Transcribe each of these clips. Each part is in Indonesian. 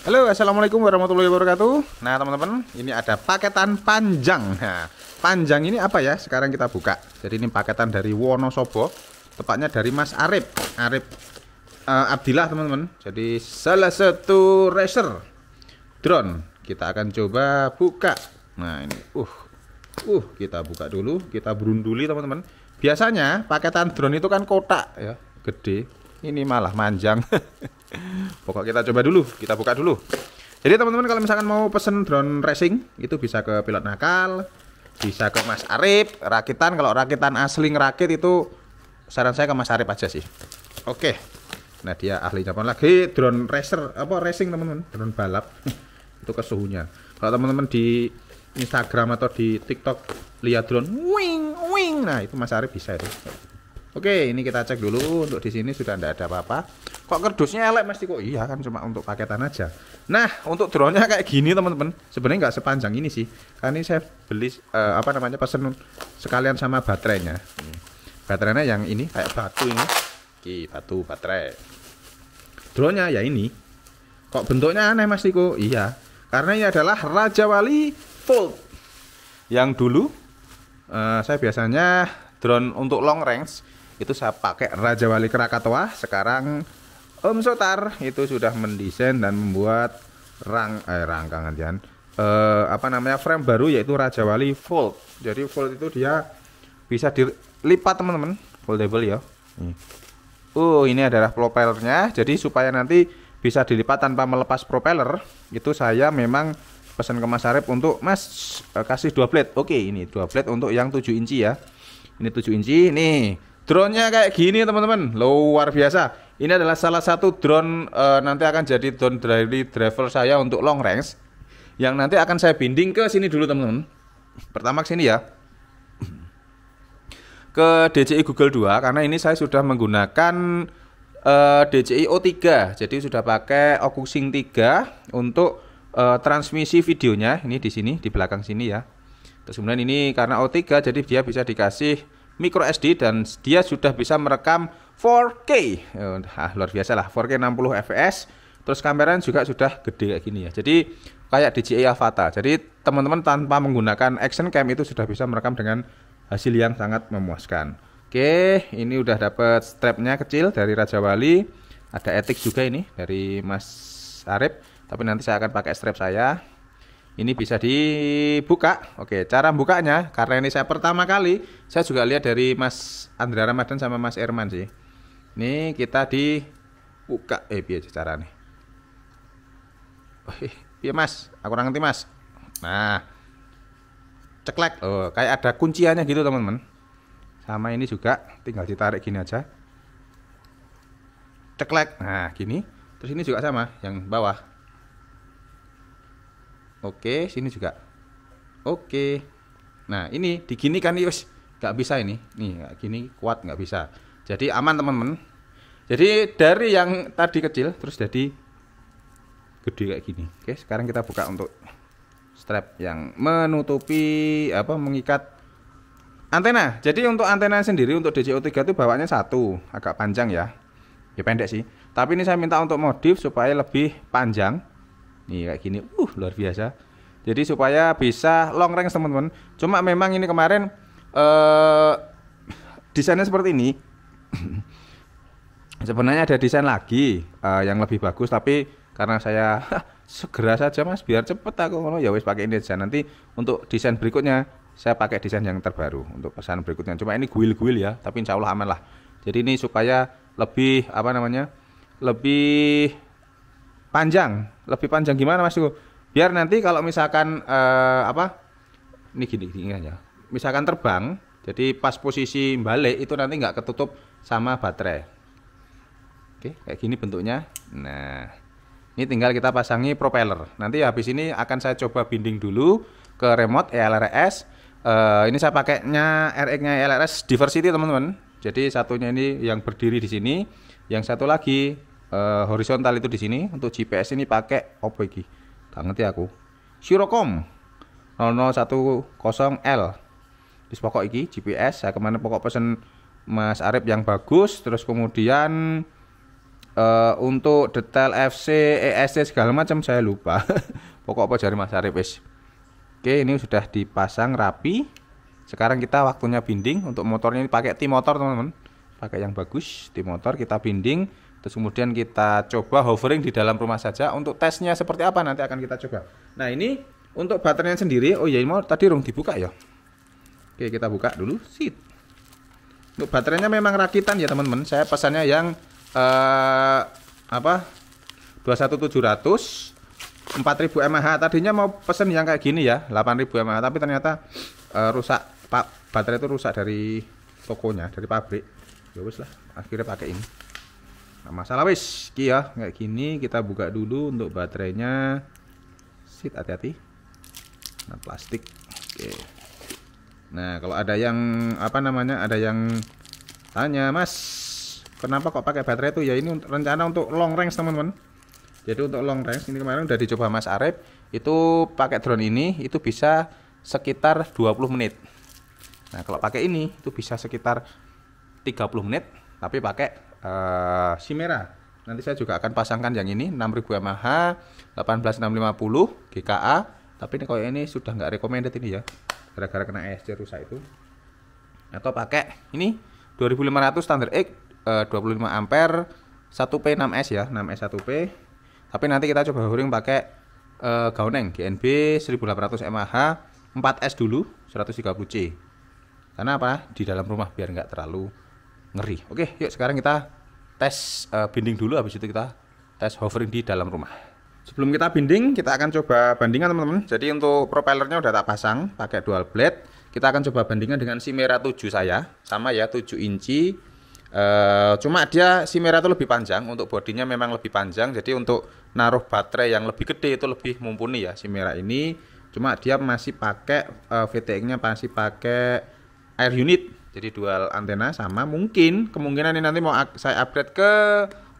Halo, assalamualaikum warahmatullahi wabarakatuh. Nah, teman-teman, ini ada paketan panjang. Nah, panjang ini apa ya? Sekarang kita buka. Jadi ini paketan dari Wonosobo, tepatnya dari Mas Arif Abdillah, teman-teman. Jadi salah satu racer drone. Kita akan coba buka. Nah, ini kita buka dulu, kita berunduli, teman-teman. Biasanya paketan drone itu kan kotak ya, gede. Ini malah manjang. Pokok kita coba dulu, kita buka dulu. Jadi teman-teman kalau misalkan mau pesen drone racing itu bisa ke Pilot Nakal, bisa ke Mas Arif rakitan. Kalau rakitan asli ngerakit itu saran saya ke Mas Arif aja sih. Oke. Nah, dia ahlinya apa lagi? Drone racer apa racing, teman-teman, drone balap. Itu ke suhunya. Kalau teman-teman di Instagram atau di TikTok lihat drone wing wing, nah itu Mas Arif bisa itu. Oke, ini kita cek dulu. Untuk di sini sudah tidak ada apa-apa. Kok kerdusnya elek Mas Tiko? Iya kan, cuma untuk paketan aja. Nah, untuk drone-nya kayak gini, teman-teman. Sebenarnya nggak sepanjang ini sih. Karena ini saya beli pesen sekalian sama baterainya. Baterainya yang ini kayak batu ini. Batu baterai. Drone-nya ya ini. Kok bentuknya aneh Mas Tiko? Iya. Karena ini adalah Raja Wali Fold. Yang dulu saya biasanya drone untuk long range itu saya pakai Raja Wali Krakatau. Sekarang Om Sotar itu sudah mendesain dan membuat rangkangan frame baru, yaitu Raja Wali Fold. Jadi fold itu dia bisa dilipat, teman-teman, foldable ya. Ini adalah propellernya. Jadi supaya nanti bisa dilipat tanpa melepas propeller, itu saya memang pesan ke Mas Arif untuk Mas kasih 2 blade. Oke, ini 2 blade untuk yang 7 inci ya. Ini 7 inci. Nih, drone-nya kayak gini, teman-teman. Luar biasa. Ini adalah salah satu drone nanti akan jadi drone dari driver saya untuk long range. Yang nanti akan saya binding ke sini dulu, teman-teman. Pertama ke sini ya. Ke DJI Google 2 karena ini saya sudah menggunakan DJI O3. Jadi sudah pakai Oculus 3 untuk transmisi videonya. Ini di sini, di belakang sini ya. Terus kemudian ini karena O3 jadi dia bisa dikasih micro SD dan dia sudah bisa merekam 4K. Luar biasa lah, 4K 60 fps. Terus kameranya juga sudah gede kayak gini ya. Jadi kayak DJI Avata. Jadi teman-teman tanpa menggunakan action cam itu sudah bisa merekam dengan hasil yang sangat memuaskan. Oke, ini udah dapat strapnya kecil dari Raja Wali. Ada etik juga ini dari Mas Arif. Tapi nanti saya akan pakai strap saya. Ini bisa dibuka. Oke, cara bukanya karena ini saya pertama kali, saya juga lihat dari Mas Andra Ramadan sama Mas Erman sih. Ini kita dibuka. Biar cara nih. Biar Mas, aku ngerti Mas. Nah, ceklek. Kayak ada kunciannya gitu, teman-teman. Sama ini juga tinggal ditarik gini aja. Ceklek. Nah, gini. Terus ini juga sama, yang bawah. Oke, sini juga. Oke. Nah, ini digini kan yus nggak bisa ini. Nih, nggak gini kuat nggak bisa. Jadi aman, teman-teman. Jadi dari yang tadi kecil terus jadi gede kayak gini. Oke, sekarang kita buka untuk strap yang menutupi mengikat antena. Jadi untuk antena sendiri untuk DJI-O3 itu bawaannya satu, agak panjang ya. Ya pendek sih. Tapi ini saya minta untuk modif supaya lebih panjang. Nih kayak gini, luar biasa. Jadi supaya bisa long range, teman-teman. Cuma memang ini kemarin desainnya seperti ini. Sebenarnya ada desain lagi yang lebih bagus, tapi karena saya segera saja Mas, biar cepet aku ya wis pakai ini desain. Nanti untuk desain berikutnya saya pakai desain yang terbaru untuk pesan berikutnya. Cuma ini guil-guil ya, tapi insya Allah aman lah. Jadi ini supaya lebih lebih panjang gimana Mas? Biar nanti kalau misalkan ini gini aja. Misalkan terbang, jadi pas posisi balik itu nanti nggak ketutup sama baterai. Oke, kayak gini bentuknya. Nah, ini tinggal kita pasangi propeller. Nanti habis ini akan saya coba binding dulu ke remote ELRS. Ini saya pakainya RX-nya ELRS Diversity, teman-teman. Jadi satunya ini yang berdiri di sini, yang satu lagi horizontal itu di sini. Untuk GPS ini pakai apa iki? Tak ngerti aku. Sirocom 0010L. Terus pokok iki GPS. Saya kemana pokok pesen Mas Arif yang bagus. Terus kemudian Untuk detail FC, ESC segala macam saya lupa. Pokok apa jari Mas Arif wis. Oke, ini sudah dipasang rapi. Sekarang kita waktunya binding. Untuk motornya ini pakai T-motor teman-teman. Pakai yang bagus, T-motor kita binding. Terus kemudian kita coba hovering di dalam rumah saja. Untuk tesnya seperti apa nanti akan kita coba. Nah ini untuk baterainya sendiri. Oh ya, ini mau tadi rung dibuka ya. Oke, kita buka dulu. Sit. Untuk baterainya memang rakitan ya teman-teman. Saya pesannya yang 21700 4000 mAh. Tadinya mau pesen yang kayak gini ya, 8000 mAh, tapi ternyata rusak. Baterai itu rusak dari tokonya, dari pabrik. Ya wis lah, akhirnya pakai ini. Nah, masalah wis, ya kayak gini. Kita buka dulu untuk baterainya. Sit, hati-hati. Nah, plastik. Oke. Nah, kalau ada yang ada yang tanya, Mas, kenapa kok pakai baterai itu? Ya ini rencana untuk long range teman-teman. Jadi untuk long range ini kemarin udah dicoba Mas Arif, itu pakai drone ini itu bisa sekitar 20 menit. Nah, kalau pakai ini itu bisa sekitar 30 menit, tapi pakai Simera. Nanti saya juga akan pasangkan yang ini 6000 mAh 18650 GKA, tapi ini kalau ini sudah nggak recommended ini ya. Gara-gara kena ESC rusak itu. Atau pakai ini 2500 standar X 25 ampere 1P 6S ya, 6S 1P. Tapi nanti kita coba hovering pakai Gaoneng GNB 1800 mAh 4S dulu 130C. Karena apa? Di dalam rumah biar nggak terlalu ngeri. Oke, yuk sekarang kita tes binding dulu, habis itu kita tes hovering di dalam rumah. Sebelum kita binding, kita akan coba bandingkan teman-teman. Jadi untuk propellernya udah tak pasang pakai dual blade. Kita akan coba bandingkan dengan Simera 7 saya. Sama ya, 7 inci. Cuma dia Simera itu lebih panjang. Untuk bodinya memang lebih panjang. Jadi untuk naruh baterai yang lebih gede itu lebih mumpuni ya Simera ini. Cuma dia masih pakai VTX-nya masih pakai air unit. Jadi dual antena sama. Mungkin kemungkinan ini nanti mau saya upgrade ke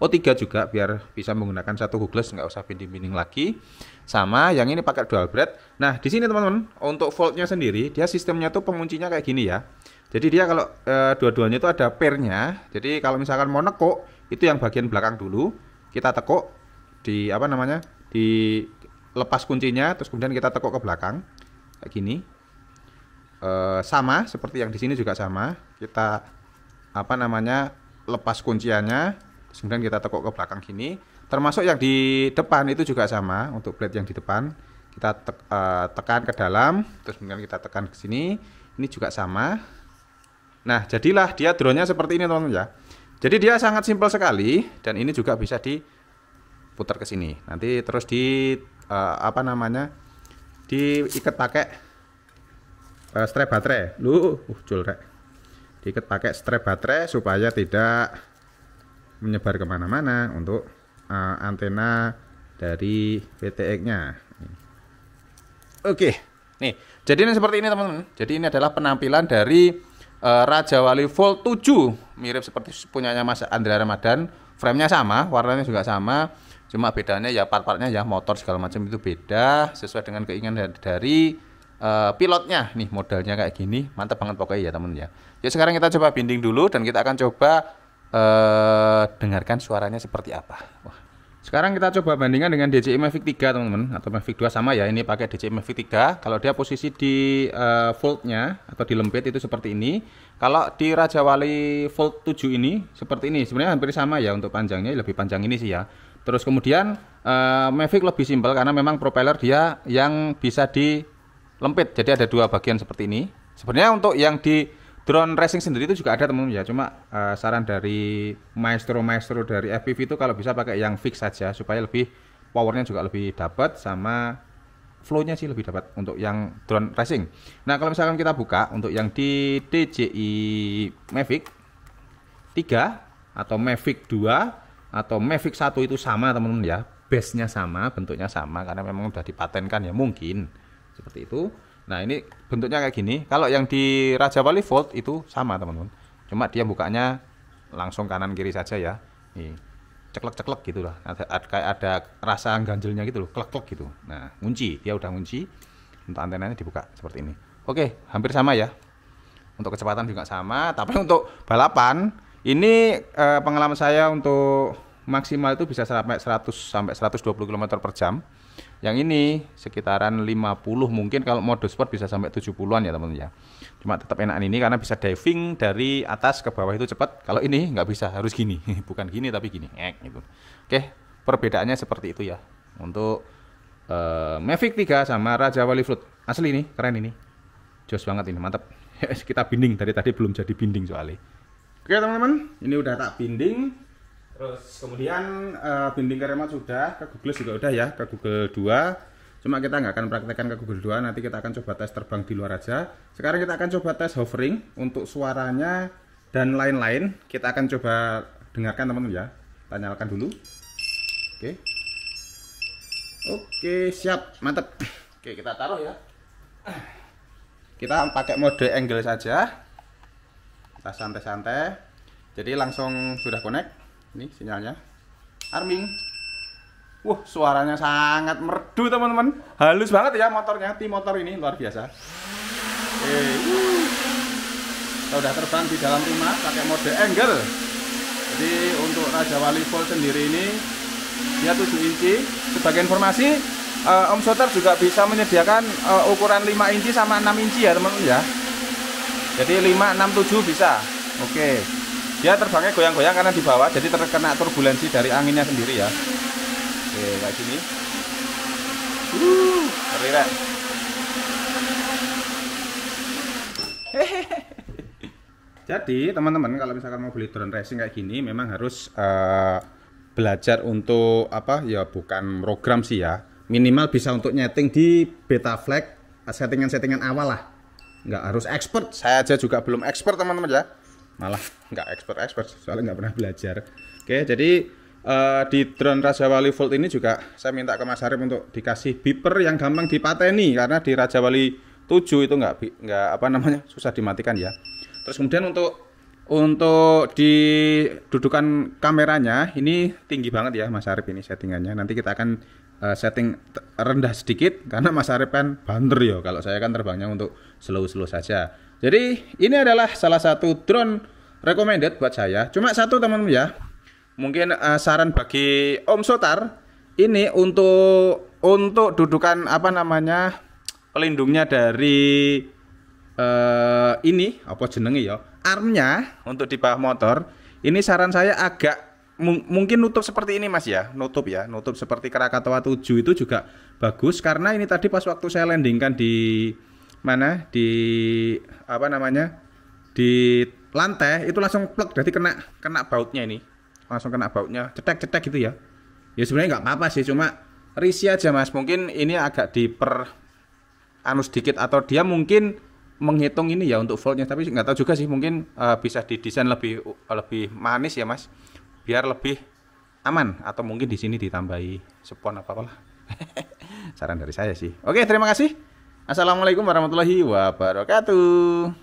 O3 juga biar bisa menggunakan satu hookless, nggak usah binding-binding lagi. Sama yang ini pakai dual blade. Nah di sini teman-teman untuk voltnya sendiri dia sistemnya tuh penguncinya kayak gini ya. Jadi dia kalau dua-duanya itu ada pairnya. Jadi kalau misalkan mau nekuk itu yang bagian belakang dulu kita tekuk di di lepas kuncinya, terus kemudian kita tekuk ke belakang kayak gini. Sama seperti yang di sini juga sama. Kita lepas kunciannya. Kemudian kita tekuk ke belakang gini, termasuk yang di depan itu juga sama. Untuk blade yang di depan kita tekan ke dalam, terus kemudian kita tekan ke sini, ini juga sama. Nah jadilah dia drone-nya seperti ini teman-teman ya. Jadi dia sangat simpel sekali, dan ini juga bisa diputar ke sini. Nanti terus diikat pakai strap baterai. Diikat pakai strap baterai supaya tidak menyebar kemana-mana untuk antena dari VTX-nya. Oke, nih, jadi ini seperti ini teman-teman. Jadi ini adalah penampilan dari Raja Wali Volt 7, mirip seperti punyanya Mas Andrea Ramadan. Frame-nya sama, warnanya juga sama. Cuma bedanya ya part-partnya ya, motor segala macam itu beda sesuai dengan keinginan dari pilotnya. Nih modelnya kayak gini, mantap banget pokoknya ya teman ya. Jadi sekarang kita coba binding dulu dan kita akan coba dengarkan suaranya seperti apa. Wah. Sekarang kita coba bandingkan dengan DJI Mavic 3 teman-teman, atau Mavic 2 sama ya. Ini pakai DJI Mavic 3. Kalau dia posisi di Volt-nya atau di lempit itu seperti ini. Kalau di Raja Wali Volt 7 ini seperti ini. Sebenarnya hampir sama ya untuk panjangnya, lebih panjang ini sih ya. Terus kemudian Mavic lebih simpel karena memang propeller dia yang bisa di lempit. Jadi ada dua bagian seperti ini. Sebenarnya untuk yang di drone racing sendiri itu juga ada teman-teman ya. Cuma saran dari maestro dari FPV itu kalau bisa pakai yang fix saja supaya lebih powernya juga lebih dapat, sama flow-nya sih lebih dapat untuk yang drone racing. Nah kalau misalkan kita buka untuk yang di DJI Mavic 3 atau Mavic 2 atau Mavic 1 itu sama teman-teman ya. Base-nya sama, bentuknya sama karena memang udah dipatenkan ya, mungkin seperti itu. Nah ini bentuknya kayak gini. Kalau yang di Raja Wali Volt itu sama teman-teman. Cuma dia bukanya langsung kanan kiri saja ya. Nih ceklek-ceklek gitu lah. Kayak ada rasa ganjelnya gitu loh, klek-klek gitu. Nah ngunci, dia udah ngunci. Untuk antenanya dibuka seperti ini. Oke, hampir sama ya. Untuk kecepatan juga sama. Tapi untuk balapan ini pengalaman saya untuk maksimal itu bisa sampai 100 sampai 120 km per jam. Yang ini sekitaran 50 mungkin, kalau mode sport bisa sampai 70-an ya teman-teman ya. Cuma tetap enakan ini karena bisa diving dari atas ke bawah itu cepat. Kalau ini nggak bisa, harus gini. Bukan gini tapi gini. Gitu. Oke, perbedaannya seperti itu ya. Untuk Mavic 3 sama Raja Wali Float. Asli ini, keren ini. Jos banget ini, mantap. Kita binding, dari tadi belum jadi binding soalnya. Oke teman-teman, ini udah tak binding. Terus kemudian binding ke remote sudah, ke Google juga udah ya, ke Google 2. Cuma kita nggak akan praktekkan ke Google 2, nanti kita akan coba tes terbang di luar aja. Sekarang kita akan coba tes hovering untuk suaranya dan lain-lain. Kita akan coba dengarkan teman-teman ya. Kita nyalakan dulu. Oke, siap, mantap. Oke, kita taruh ya. Kita pakai mode angle saja. Kita santai-santai. Jadi langsung sudah connect. Ini sinyalnya, arming. Suaranya sangat merdu teman-teman, halus banget ya motornya. Motor ini luar biasa. Kita udah terbang di dalam rumah pakai mode angle. Jadi untuk Raja Wali Float sendiri ini dia 7 inci. Sebagai informasi, Om Soter juga bisa menyediakan ukuran 5 inci sama 6 inci ya teman-teman ya. Jadi 5, 6, 7 bisa. Oke. Dia terbangnya goyang-goyang karena di bawah, jadi terkena turbulensi dari anginnya sendiri ya. Oke, kayak gini. Keren. Jadi teman-teman kalau misalkan mau beli drone racing kayak gini, memang harus belajar untuk apa ya, bukan program sih ya. Minimal bisa untuk nyeting di Betaflight, settingan-settingan awal lah. Nggak harus expert. Saya aja juga belum expert teman-teman ya. Malah nggak expert soalnya nggak pernah belajar. Oke, jadi di drone Raja Wali Float ini juga saya minta ke Mas Arif untuk dikasih beeper yang gampang dipateni, karena di Raja Wali 7 itu nggak apa namanya, susah dimatikan ya. Terus kemudian untuk di dudukan kameranya ini tinggi banget ya Mas Arif ini settingannya. Nanti kita akan setting rendah sedikit karena Mas Arif kan banter ya, kalau saya kan terbangnya untuk slow saja. Jadi ini adalah salah satu drone recommended buat saya. Cuma satu teman-teman ya, mungkin saran bagi Om Sotar ini untuk dudukan apa namanya, pelindungnya dari ini apa jenenge ya, armnya untuk di bawah motor. Ini saran saya agak mungkin nutup seperti ini Mas ya, nutup seperti Krakatau 7 itu juga bagus, karena ini tadi pas waktu saya landingkan di mana, di apa namanya, di lantai itu langsung plek, jadi kena bautnya, ini langsung kena bautnya, cetek gitu ya. Ya sebenarnya nggak apa-apa sih, cuma risih aja Mas, mungkin ini agak sedikit, atau dia mungkin menghitung ini ya untuk voltnya, tapi nggak tahu juga sih, mungkin bisa didesain lebih manis ya Mas, biar lebih aman, atau mungkin di sini ditambahi spon apa-apalah. Saran dari saya sih. Oke, terima kasih. Assalamualaikum warahmatullahi wabarakatuh.